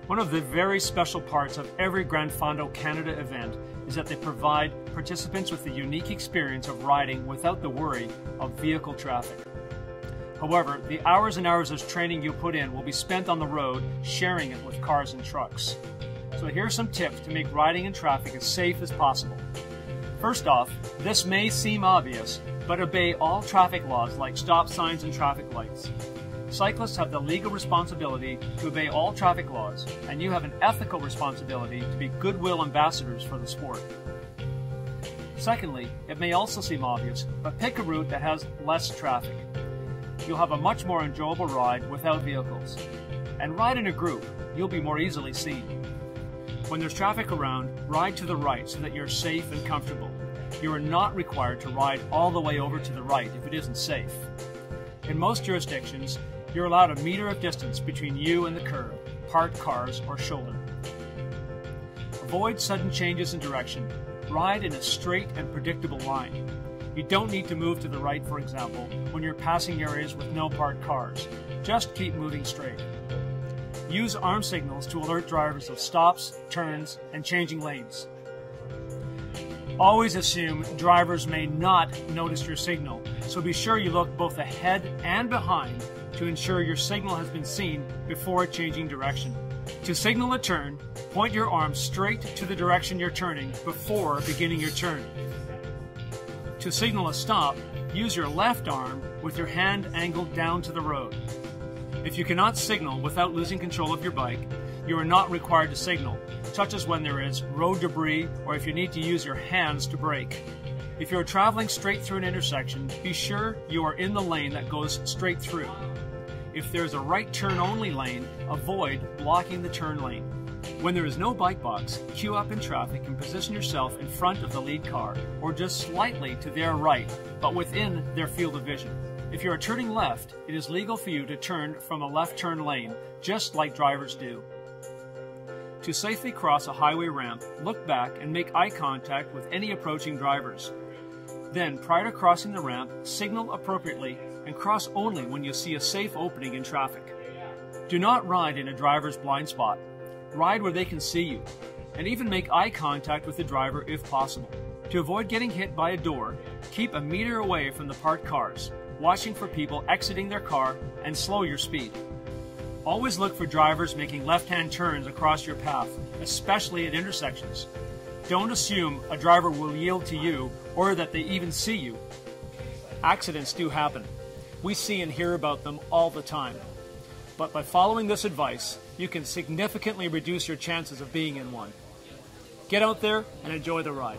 One of the very special parts of every GranFondo Canada event is that they provide participants with the unique experience of riding without the worry of vehicle traffic. However, the hours and hours of training you put in will be spent on the road sharing it with cars and trucks. So here are some tips to make riding in traffic as safe as possible. First off, this may seem obvious, but obey all traffic laws like stop signs and traffic lights. Cyclists have the legal responsibility to obey all traffic laws, and you have an ethical responsibility to be goodwill ambassadors for the sport. Secondly, it may also seem obvious, but pick a route that has less traffic. You'll have a much more enjoyable ride without vehicles. And ride in a group, you'll be more easily seen. When there's traffic around, ride to the right so that you're safe and comfortable. You are not required to ride all the way over to the right if it isn't safe. In most jurisdictions, you're allowed a meter of distance between you and the curb, parked cars, or shoulder. Avoid sudden changes in direction. Ride in a straight and predictable line. You don't need to move to the right, for example, when you're passing areas with no parked cars. Just keep moving straight. Use arm signals to alert drivers of stops, turns, and changing lanes. Always assume drivers may not notice your signal, so be sure you look both ahead and behind to ensure your signal has been seen before changing direction. To signal a turn, point your arm straight to the direction you're turning before beginning your turn. To signal a stop, use your left arm with your hand angled down to the road. If you cannot signal without losing control of your bike, you are not required to signal, such as when there is road debris or if you need to use your hands to brake. If you are traveling straight through an intersection, be sure you are in the lane that goes straight through. If there is a right turn only lane, avoid blocking the turn lane. When there is no bike box, queue up in traffic and position yourself in front of the lead car, or just slightly to their right, but within their field of vision. If you are turning left, it is legal for you to turn from a left turn lane, just like drivers do. To safely cross a highway ramp, look back and make eye contact with any approaching drivers. Then, prior to crossing the ramp, signal appropriately and cross only when you see a safe opening in traffic. Do not ride in a driver's blind spot. Ride where they can see you, and even make eye contact with the driver if possible. To avoid getting hit by a door, keep a meter away from the parked cars, watching for people exiting their car, and slow your speed. Always look for drivers making left-hand turns across your path, especially at intersections. Don't assume a driver will yield to you or that they even see you. Accidents do happen. We see and hear about them all the time. But by following this advice, you can significantly reduce your chances of being in one. Get out there and enjoy the ride.